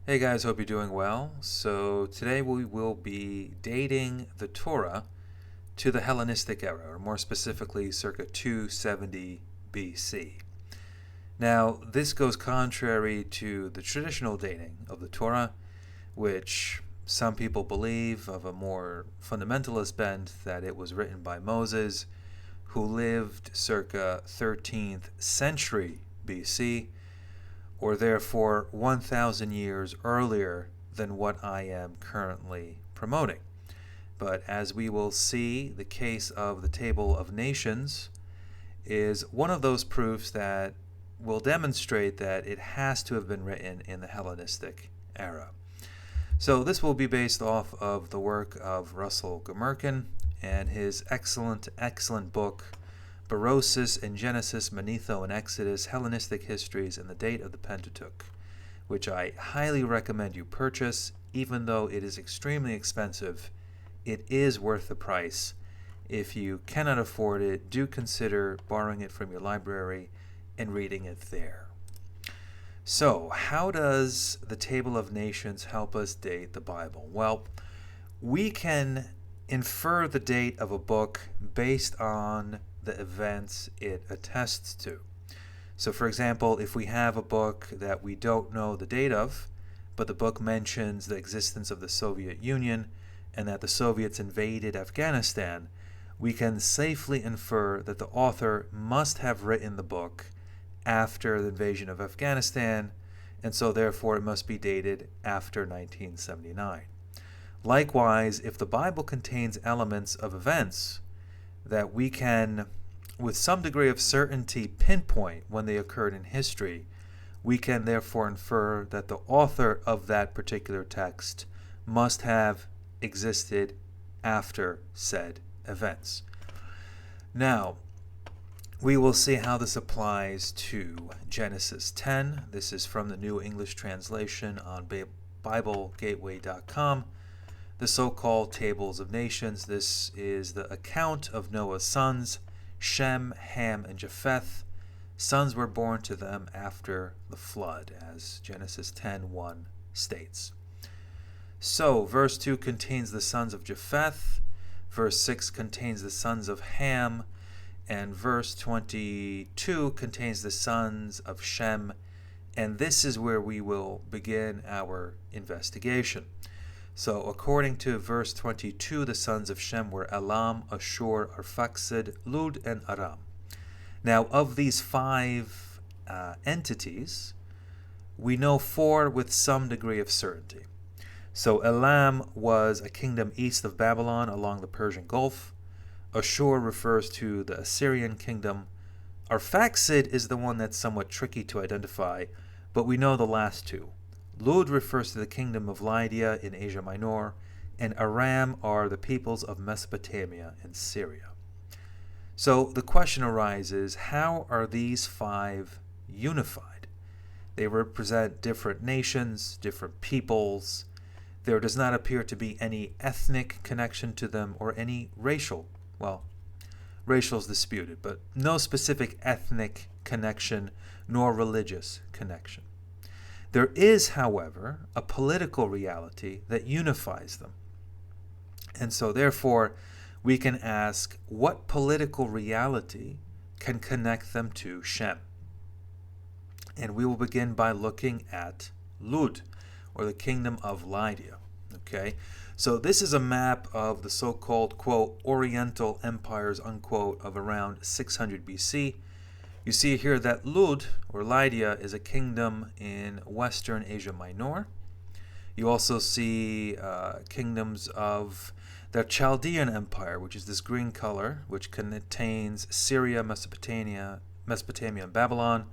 Hey guys, hope you're doing well. So today we will be dating the Torah to the Hellenistic era, or more specifically circa 270 BC. Now, this goes contrary to the traditional dating of the Torah, which some people believe of a more fundamentalist bent that it was written by Moses, who lived circa 13th century BC, or therefore 1,000 years earlier than what I am currently promoting. But as we will see, the case of the Table of Nations is one of those proofs that will demonstrate that it has to have been written in the Hellenistic era. So this will be based off of the work of Russel Gmirkin and his excellent book, Berossus in Genesis, Manetho in Exodus, Hellenistic Histories, and the Date of the Pentateuch, which I highly recommend you purchase. Even though it is extremely expensive, it is worth the price. If you cannot afford it, do consider borrowing it from your library and reading it there. So, how does the Table of Nations help us date the Bible? Well, we can infer the date of a book based on the events it attests to. So, for example, if we have a book that we don't know the date of, but the book mentions the existence of the Soviet Union and that the Soviets invaded Afghanistan, we can safely infer that the author must have written the book after the invasion of Afghanistan, and so therefore it must be dated after 1979. Likewise, if the Bible contains elements of events that we can, with some degree of certainty, pinpoint when they occurred in history, we can therefore infer that the author of that particular text must have existed after said events. Now, we will see how this applies to Genesis 10. This is from the New English Translation on BibleGateway.com. The so-called Tables of Nations. This is the account of Noah's sons, Shem, Ham, and Japheth. Sons were born to them after the flood, as Genesis 10:1 states. So, verse 2 contains the sons of Japheth, verse 6 contains the sons of Ham, and verse 22 contains the sons of Shem, and this is where we will begin our investigation. So, according to verse 22, the sons of Shem were Elam, Ashur, Arphaxad, Lud, and Aram. Now, of these five entities, we know four with some degree of certainty. So, Elam was a kingdom east of Babylon along the Persian Gulf. Ashur refers to the Assyrian kingdom. Arphaxad is the one that's somewhat tricky to identify, but we know the last two. Lud refers to the kingdom of Lydia in Asia Minor, and Aram are the peoples of Mesopotamia and Syria. So the question arises, how are these five unified? They represent different nations, different peoples. There does not appear to be any ethnic connection to them or any racial. Well, racial is disputed, but no specific ethnic connection nor religious connection. There is, however, a political reality that unifies them. And so, therefore, we can ask, what political reality can connect them to Shem? And we will begin by looking at Lud, or the kingdom of Lydia. Okay? So this is a map of the so-called, quote, Oriental empires, unquote, of around 600 BC. You see here that Lud, or Lydia, is a kingdom in Western Asia Minor. You also see kingdoms of the Chaldean Empire, which is this green color, which contains Syria, Mesopotamia, and Babylon.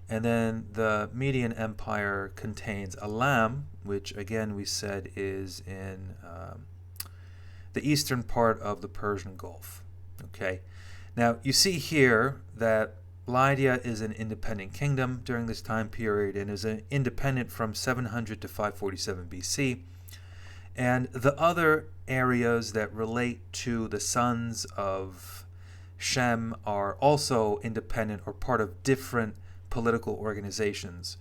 And then the Median Empire contains Elam, which again we said is in the eastern part of the Persian Gulf. Okay. Now you see here that Lydia is an independent kingdom during this time period and is independent from 700 to 547 BC. And the other areas that relate to the sons of Shem are also independent or part of different political organizations,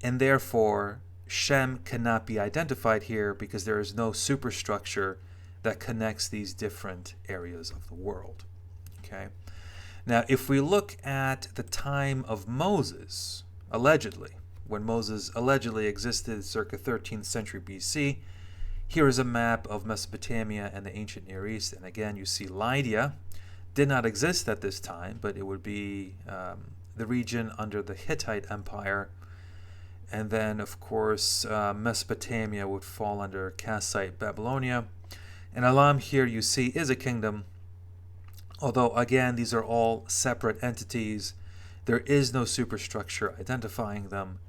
and therefore Shem cannot be identified here because there is no superstructure that connects these different areas of the world. Okay. Now, if we look at the time of Moses, allegedly, when Moses allegedly existed circa 13th century BC, here is a map of Mesopotamia and the ancient Near East. And again, you see Lydia did not exist at this time, but it would be the region under the Hittite Empire. And then, of course, Mesopotamia would fall under Kassite Babylonia. And Elam here you see is a kingdom, although again these are all separate entities. There is no superstructure identifying them,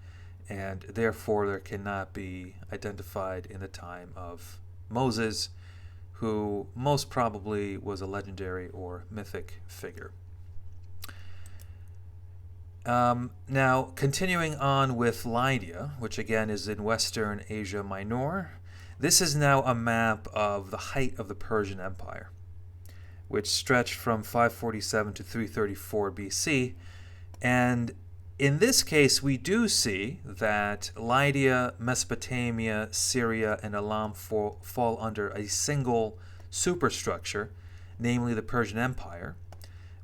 and therefore there cannot be identified in the time of Moses, who most probably was a legendary or mythic figure. Now, continuing on with Lydia, which again is in Western Asia Minor, this is now a map of the height of the Persian Empire, which stretched from 547 to 334 BC. And in this case, we do see that Lydia, Mesopotamia, Syria, and Elam fall under a single superstructure, namely the Persian Empire.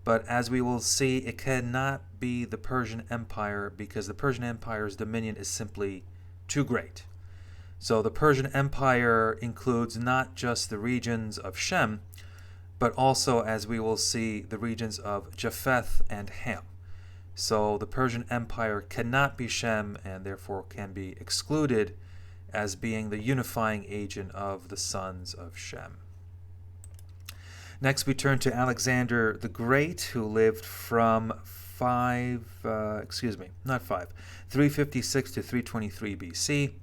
But as we will see, it cannot be the Persian Empire because the Persian Empire's dominion is simply too great. So the Persian Empire includes not just the regions of Shem, but also, as we will see, the regions of Japheth and Ham. So the Persian Empire cannot be Shem and therefore can be excluded as being the unifying agent of the sons of Shem. Next, we turn to Alexander the Great, who lived from 356 to 323 BC.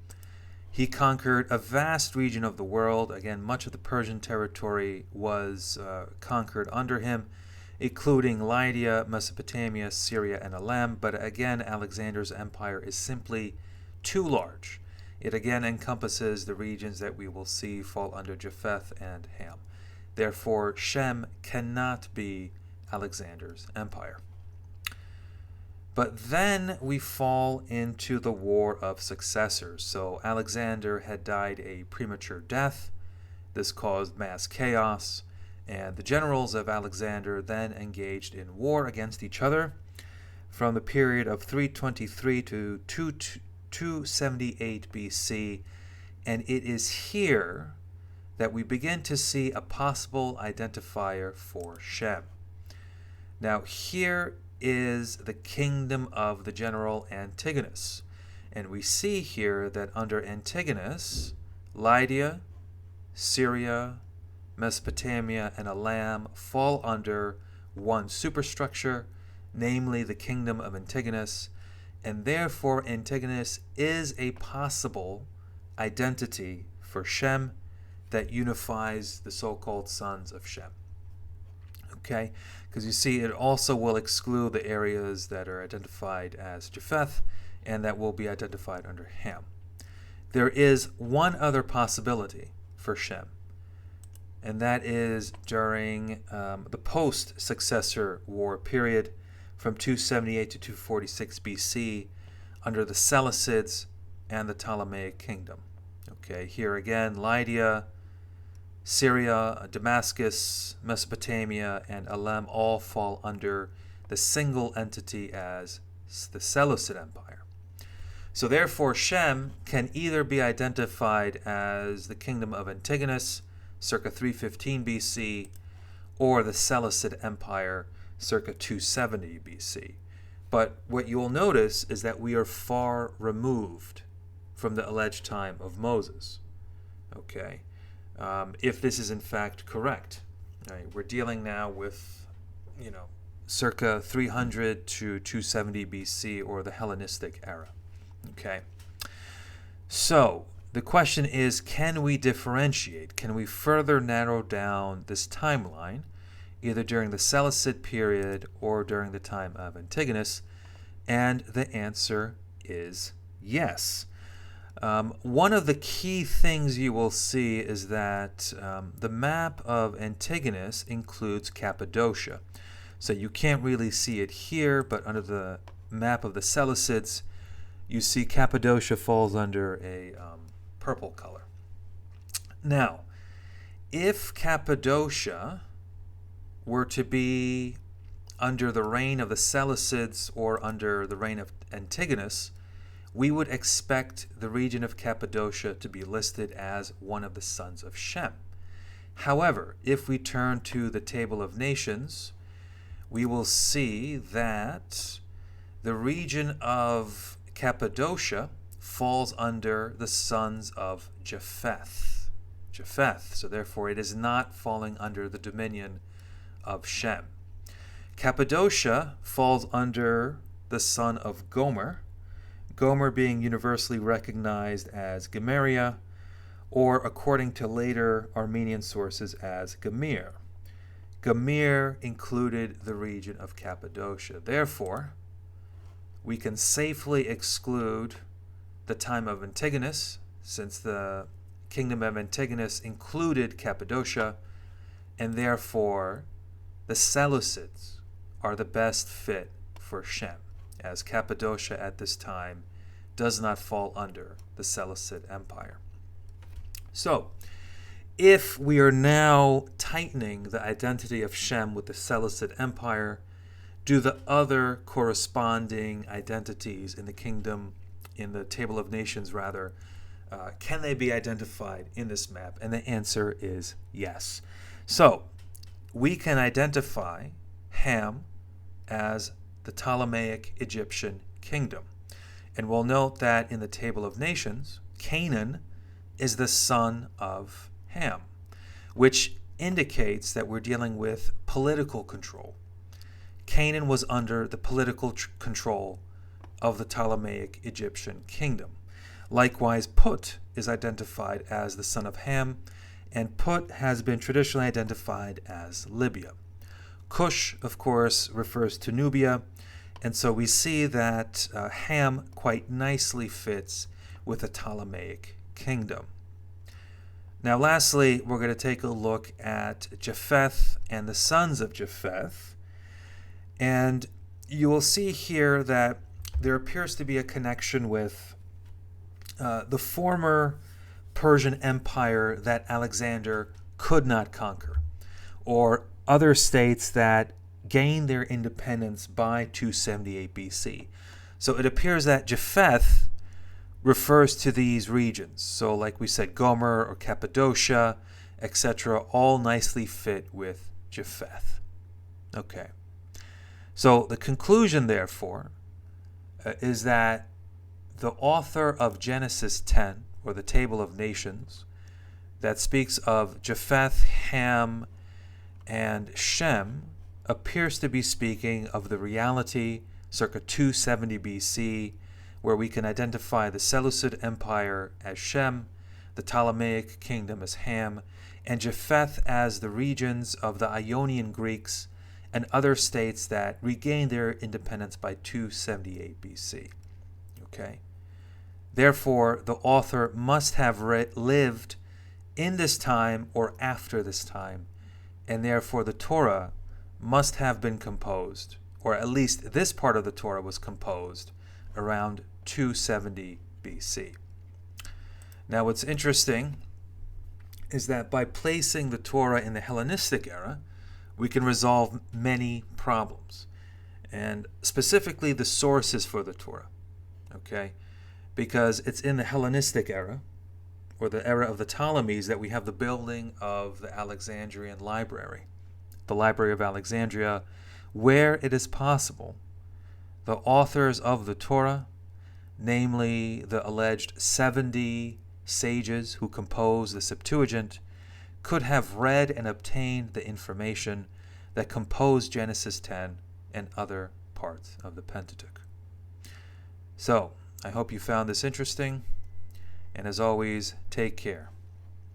He conquered a vast region of the world. Again, much of the Persian territory was conquered under him, including Lydia, Mesopotamia, Syria, and Elam. But again, Alexander's empire is simply too large. It again encompasses the regions that we will see fall under Japheth and Ham. Therefore, Shem cannot be Alexander's empire. But then we fall into the War of Successors. So Alexander had died a premature death. This caused mass chaos, and the generals of Alexander then engaged in war against each other from the period of 323 to 278 BC. And it is here that we begin to see a possible identifier for Shem. Now, here is the kingdom of the general Antigonus. And we see here that under Antigonus, Lydia, Syria, Mesopotamia, and Elam fall under one superstructure, namely the kingdom of Antigonus, and therefore Antigonus is a possible identity for Shem that unifies the so-called sons of Shem. Okay, because you see it also will exclude the areas that are identified as Japheth and that will be identified under Ham. There is one other possibility for Shem, and that is during the post-successor war period from 278 to 246 BC under the Seleucids and the Ptolemaic kingdom. Okay, here again, Lydia, Syria, Damascus, Mesopotamia, and Elam all fall under the single entity as the Seleucid Empire. So therefore, Shem can either be identified as the kingdom of Antigonus, circa 315 BC, or the Seleucid Empire, circa 270 BC. But what you will notice is that we are far removed from the alleged time of Moses. Okay, if this is in fact correct, right? We're dealing now with, circa 300 to 270 BC, or the Hellenistic era. Okay, so the question is, can we differentiate? Can we further narrow down this timeline, either during the Seleucid period or during the time of Antigonus? And the answer is yes. One of the key things you will see is that the map of Antigonus includes Cappadocia. So you can't really see it here, but under the map of the Seleucids, you see Cappadocia falls under a purple color. Now, if Cappadocia were to be under the reign of the Seleucids or under the reign of Antigonus, we would expect the region of Cappadocia to be listed as one of the sons of Shem. However, if we turn to the Table of Nations, we will see that the region of Cappadocia falls under the sons of Japheth. So therefore it is not falling under the dominion of Shem. Cappadocia falls under the son of Gomer, Gomer being universally recognized as Gmiria, or according to later Armenian sources as Gmir. Gmir included the region of Cappadocia. Therefore, we can safely exclude the time of Antigonus, since the kingdom of Antigonus included Cappadocia, and therefore the Seleucids are the best fit for Shem, as Cappadocia at this time does not fall under the Seleucid Empire. So, if we are now tightening the identity of Shem with the Seleucid Empire, do the other corresponding identities in the kingdom, in the Table of Nations rather, can they be identified in this map? And the answer is yes. So, we can identify Ham as the Ptolemaic Egyptian kingdom. And we'll note that in the Table of Nations, Canaan is the son of Ham, which indicates that we're dealing with political control. Canaan was under the political control of the Ptolemaic Egyptian kingdom. Likewise, Put is identified as the son of Ham, and Put has been traditionally identified as Libya. Cush, of course, refers to Nubia, and so we see that Ham quite nicely fits with the Ptolemaic kingdom. Now, lastly, we're going to take a look at Japheth and the sons of Japheth, and you will see here that there appears to be a connection with the former Persian Empire that Alexander could not conquer, or other states that gained their independence by 278 BC. So it appears that Japheth refers to these regions. So like we said, Gomer or Cappadocia, etc., all nicely fit with Japheth. Okay. So the conclusion, therefore, is that the author of Genesis 10, or the Table of Nations, that speaks of Japheth, Ham, and Shem, appears to be speaking of the reality circa 270 BC, where we can identify the Seleucid Empire as Shem, the Ptolemaic kingdom as Ham, and Japheth as the regions of the Ionian Greeks and other states that regained their independence by 278 BC. Okay? Therefore, the author must have lived in this time or after this time, and therefore the Torah must have been composed, or at least this part of the Torah was composed around 270 BC. Now, what's interesting is that by placing the Torah in the Hellenistic era, we can resolve many problems, and specifically the sources for the Torah, okay? Because it's in the Hellenistic era, or the era of the Ptolemies, that we have the building of the Alexandrian library, the Library of Alexandria, where it is possible the authors of the Torah, namely the alleged 70 sages who composed the Septuagint, could have read and obtained the information that composed Genesis 10 and other parts of the Pentateuch. So, I hope you found this interesting, and as always, take care.